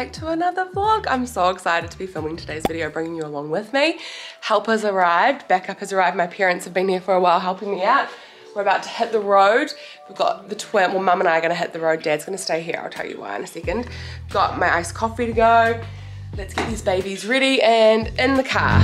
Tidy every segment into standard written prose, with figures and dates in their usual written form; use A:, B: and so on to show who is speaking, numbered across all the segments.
A: back to another vlog. I'm so excited to be filming today's video, bringing you along with me. Help has arrived, backup has arrived. My parents have been here for a while helping me out. We're about to hit the road. We've got the twin, well, mum and I are gonna hit the road. Dad's gonna stay here, I'll tell you why in a second. Got my iced coffee to go. Let's get these babies ready and in the car.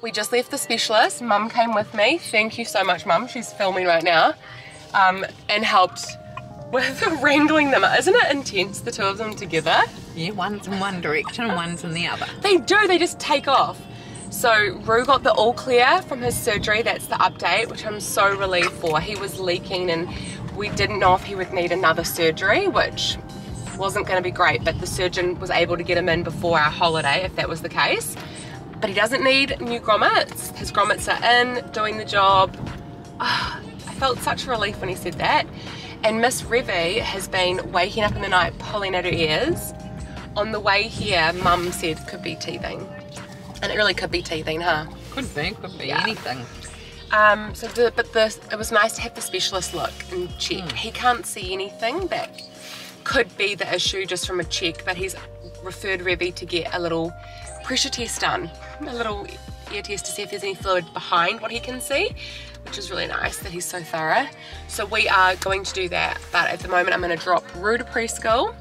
A: We just left the specialist. Mum came with me. Thank you so much, Mum. She's filming right now. And helped with wrangling them. Isn't it intense, the two of them together?
B: Yeah, one's in one direction and one's in the other.
A: They do, they just take off. So Rue got the all clear from his surgery. That's the update, which I'm so relieved for. He was leaking and we didn't know if he would need another surgery, which wasn't gonna be great, but the surgeon was able to get him in before our holiday, if that was the case. But he doesn't need new grommets. His grommets are in, doing the job. Oh, I felt such relief when he said that. And Miss Revy has been waking up in the night pulling at her ears. On the way here, Mum said could be teething. And it really could be teething, huh?
B: Could be anything.
A: It was nice to have the specialist look and check. He can't see anything that could be the issue just from a check, but he's referred Revy to get a little pressure test done, a little ear test to see if there's any fluid behind what he can see, which is really nice that he's so thorough. So we are going to do that, but at the moment I'm going to drop Rue to preschool,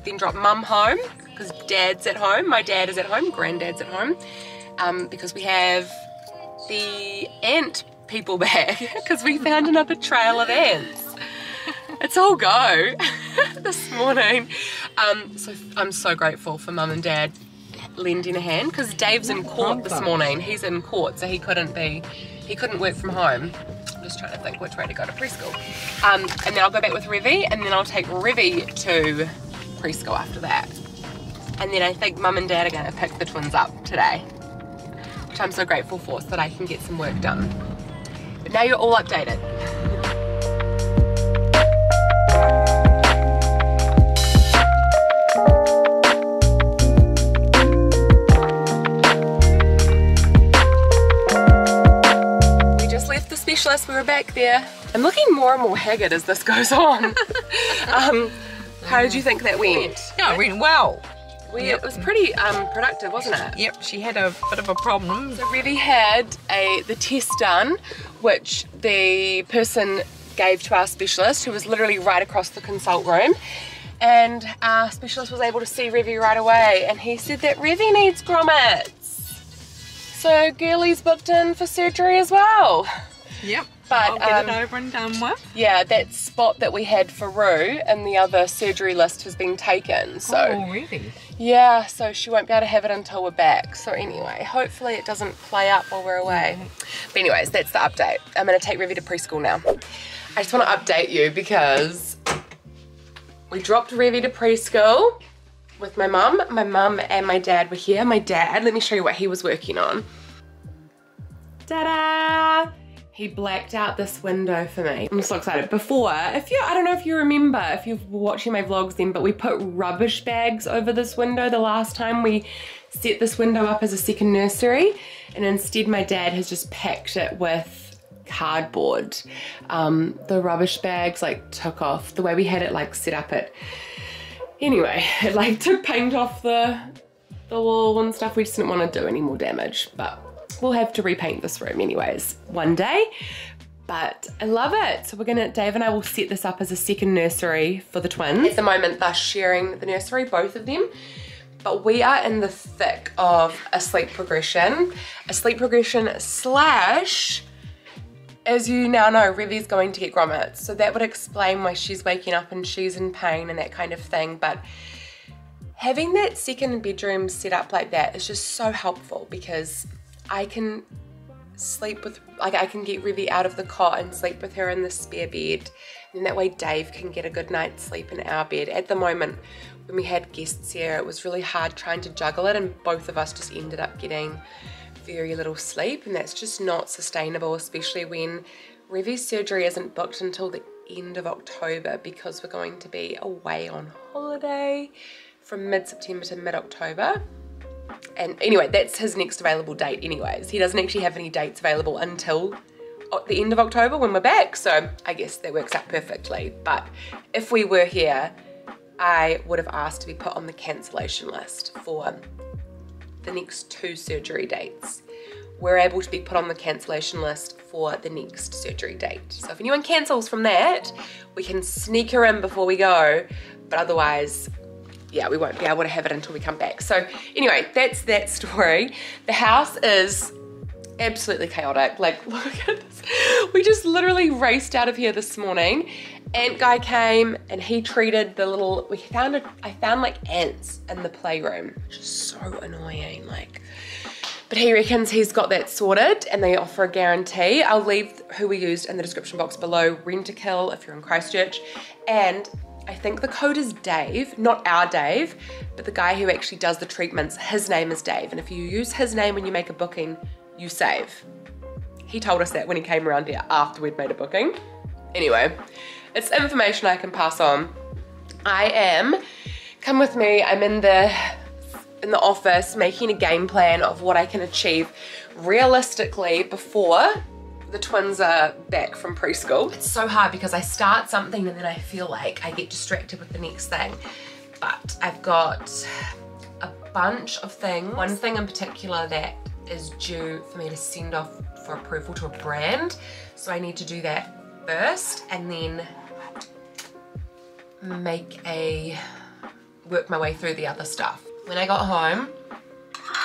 A: then drop Mum home because Dad's at home. My dad is at home, Granddad's at home, because we have the ant people back because we found another trail of ants. It's all go this morning. So I'm so grateful for Mum and Dad lending a hand because Dave's in court this morning. He's in court, so he couldn't work from home. I'm just trying to think which way to go to preschool. And then I'll go back with Revy, and then I'll take Revy to preschool after that. And then I think Mum and Dad are going to pick the twins up today, which I'm so grateful for, so that I can get some work done. But now you're all updated. We were back there. I'm looking more and more haggard as this goes on. How did you think that went?
B: Yeah, it went well.
A: It was pretty productive, wasn't it?
B: Yep, she had a bit of a problem.
A: So Revy had the test done, which the person gave to our specialist, who was literally right across the consult room. And our specialist was able to see Revy right away, and he said that Revy needs grommets. So Girlie's booked in for surgery as well.
B: Yep,
A: but
B: I'll get it over and done with.
A: Yeah, that spot that we had for Rue in the other surgery list has been taken. So
B: already?
A: Yeah, so she won't be able to have it until we're back. So anyway, hopefully it doesn't play up while we're away. But anyways, that's the update. I'm going to take Revy to preschool now. I just want to update you because we dropped Revy to preschool with my mum. My mum and my dad were here. My dad, let me show you what he was working on. Ta-da! He blacked out this window for me. I'm so excited. Before, I don't know if you remember, if you're watching my vlogs then, but we put rubbish bags over this window the last time we set this window up as a second nursery, and instead my dad has just packed it with cardboard. The rubbish bags like took off the way we had it like set up it. Anyway, it like took paint off the wall and stuff. We just didn't want to do any more damage, but we'll have to repaint this room anyways one day, but I love it. So Dave and I will set this up as a second nursery for the twins. At the moment they're sharing the nursery, both of them, but we are in the thick of a sleep progression slash, as you now know, Revy's going to get grommets. So that would explain why she's waking up and she's in pain and that kind of thing. But having that second bedroom set up like that is just so helpful because I can sleep with, I can get Revy out of the cot and sleep with her in the spare bed. And that way Dave can get a good night's sleep in our bed. At the moment, when we had guests here, it was really hard trying to juggle it, and both of us just ended up getting very little sleep, and that's just not sustainable, especially when Revy's surgery isn't booked until the end of October because we're going to be away on holiday from mid-September to mid-October. And anyway, that's his next available date anyways. He doesn't actually have any dates available until the end of October when we're back, so I guess that works out perfectly. But if we were here, I would have asked to be put on the cancellation list for the next 2 surgery dates. We're able to be put on the cancellation list for the next surgery date. So if anyone cancels from that, we can sneak her in before we go, but otherwise, yeah, we won't be able to have it until we come back. So anyway, that's that story. The house is absolutely chaotic. Like, look at this. We just literally raced out of here this morning. Ant guy came and he treated the little, I found like ants in the playroom, which is so annoying, like. But he reckons he's got that sorted and they offer a guarantee. I'll leave who we used in the description box below, Rent-A-Kill if you're in Christchurch. And I think the code is Dave, not our Dave, but the guy who actually does the treatments, his name is Dave. And if you use his name when you make a booking, you save. He told us that when he came around here after we'd made a booking. Anyway, it's information I can pass on. Come with me, I'm in the office making a game plan of what I can achieve realistically before the twins are back from preschool. It's so hard because I start something and then I feel like I get distracted with the next thing. But I've got a bunch of things. One thing in particular that is due for me to send off for approval to a brand. So I need to do that first and then work my way through the other stuff. When I got home,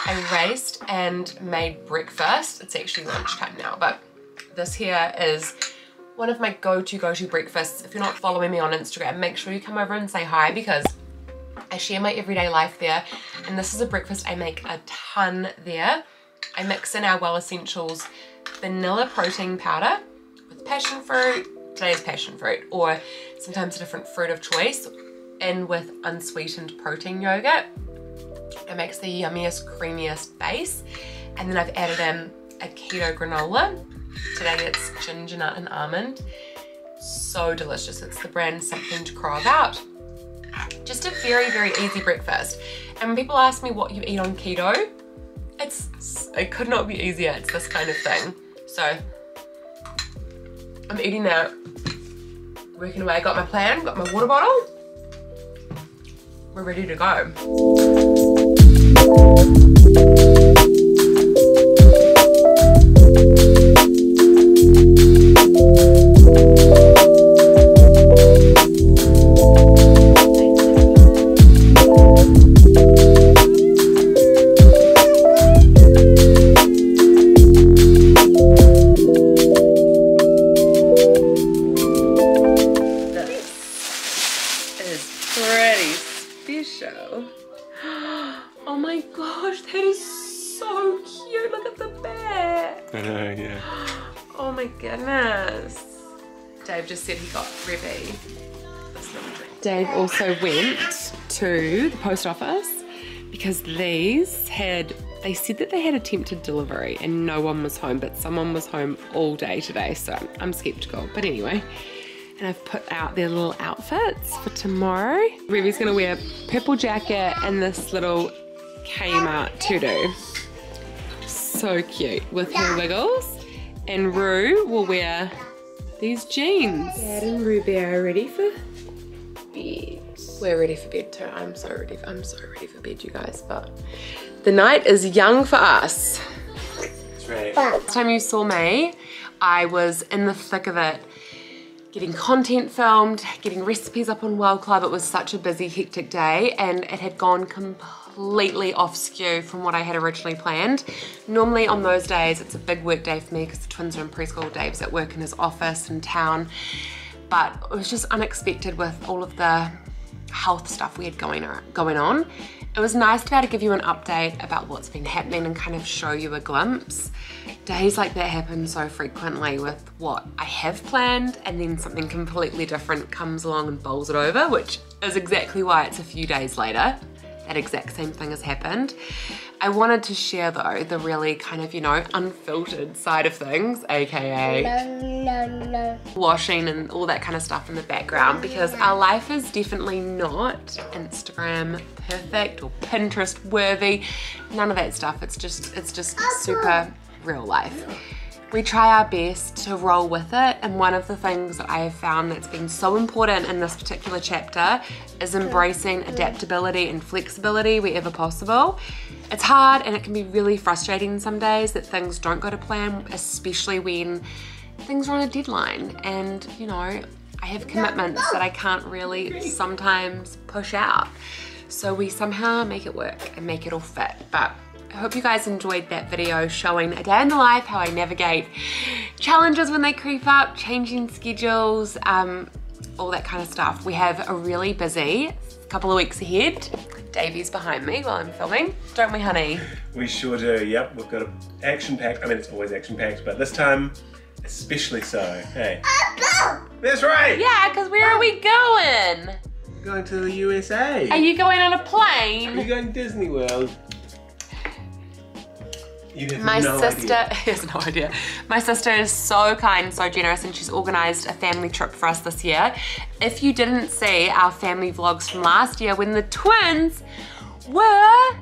A: I raced and made breakfast. It's actually lunchtime now, but this here is one of my go-to breakfasts. If you're not following me on Instagram, make sure you come over and say hi because I share my everyday life there. And this is a breakfast I make a ton there. I mix in our Well Essentials vanilla protein powder with passion fruit, today's passion fruit, or sometimes a different fruit of choice, and with unsweetened protein yogurt. It makes the yummiest, creamiest base. And then I've added in a keto granola. Today it's ginger nut and almond. So delicious. It's the brand Something to Crow About. Just a very, very easy breakfast. And when people ask me what you eat on keto, it could not be easier. It's this kind of thing. So I'm eating that, working away. I got my plan, got my water bottle. We're ready to go. Oh my gosh, that is so cute. Look at the bear.
C: I know, yeah.
A: Oh my goodness. Dave just said he got Revy. Dave also went to the post office because they said that they had attempted delivery and no one was home, but someone was home all day today, so I'm skeptical. But anyway, and I've put out their little outfits for tomorrow. Revy's gonna wear a purple jacket and this little Kmart tutu. So cute with her wiggles. And Rue will wear these jeans. Dad and Ruby are ready for bed. We're ready for bed too. I'm so ready for bed, you guys. But the night is young for us.
C: It's right.
A: Last time you saw me, I was in the thick of it, getting content filmed, getting recipes up on Welle Club. It was such a busy, hectic day, and it had gone completely off skew from what I had originally planned. Normally on those days, it's a big work day for me because the twins are in preschool, Dave's at work in his office in town, but it was just unexpected with all of the health stuff we had going on. It was nice to be able to give you an update about what's been happening and kind of show you a glimpse. Days like that happen so frequently with what I have planned, and then something completely different comes along and bowls it over, which is exactly why it's a few days later. That exact same thing has happened. I wanted to share though the really kind of, you know, unfiltered side of things, aka washing and all that kind of stuff in the background, because our life is definitely not Instagram perfect or Pinterest worthy. None of that stuff. It's just super real life. We try our best to roll with it, and one of the things that I have found that's been so important in this particular chapter is embracing adaptability and flexibility wherever possible. It's hard and it can be really frustrating some days that things don't go to plan, especially when things are on a deadline and, you know, I have commitments that I can't really sometimes push out. So we somehow make it work and make it all fit. But I hope you guys enjoyed that video showing a day in the life, how I navigate challenges when they creep up, changing schedules, all that kind of stuff. We have a really busy couple of weeks ahead. Davey's behind me while I'm filming, don't we, honey?
C: We sure do, yep. We've got an action-packed, I mean, it's always action-packed, but this time, especially so. Hey. That's right!
A: Yeah, because where are we going?
C: We're going to the USA.
A: Are you going on a plane?
C: Are you going to Disney World?
A: My sister has no idea. My sister is so kind, so generous, and she's organised a family trip for us this year. If you didn't see our family vlogs from last year when the twins were,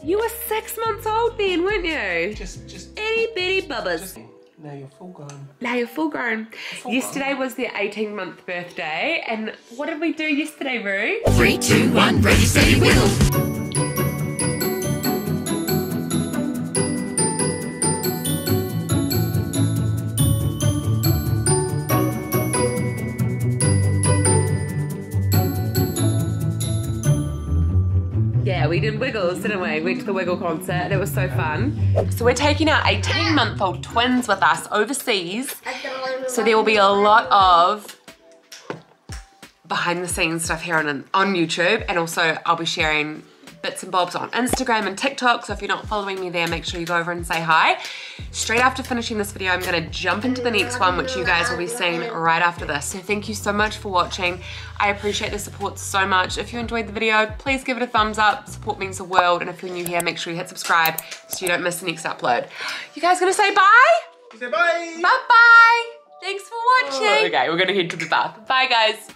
A: you were 6 months old then, weren't you?
C: Just
A: itty bitty bubbas.
C: Now you're full grown.
A: Now you're full grown. Yesterday was their 18-month birthday, and what did we do yesterday, Roo?
D: 3, 2, 1, ready, steady, wiggle.
A: Yeah, we did Wiggles, didn't we? We went to the Wiggle concert. It was so fun. So we're taking our 18-month-old twins with us overseas. So there will be a lot of behind the scenes stuff here on YouTube, and also I'll be sharing bits and bobs on Instagram and TikTok, so if you're not following me there, make sure you go over and say hi. Straight after finishing this video, I'm gonna jump into the next one, which you guys will be seeing right after this. So thank you so much for watching. I appreciate the support so much. If you enjoyed the video, please give it a thumbs up. Support means the world, and if you're new here, make sure you hit subscribe so you don't miss the next upload. You guys gonna say bye?
C: Say bye!
A: Bye-bye! Thanks for watching! Okay, we're gonna head to the bath. Bye, guys.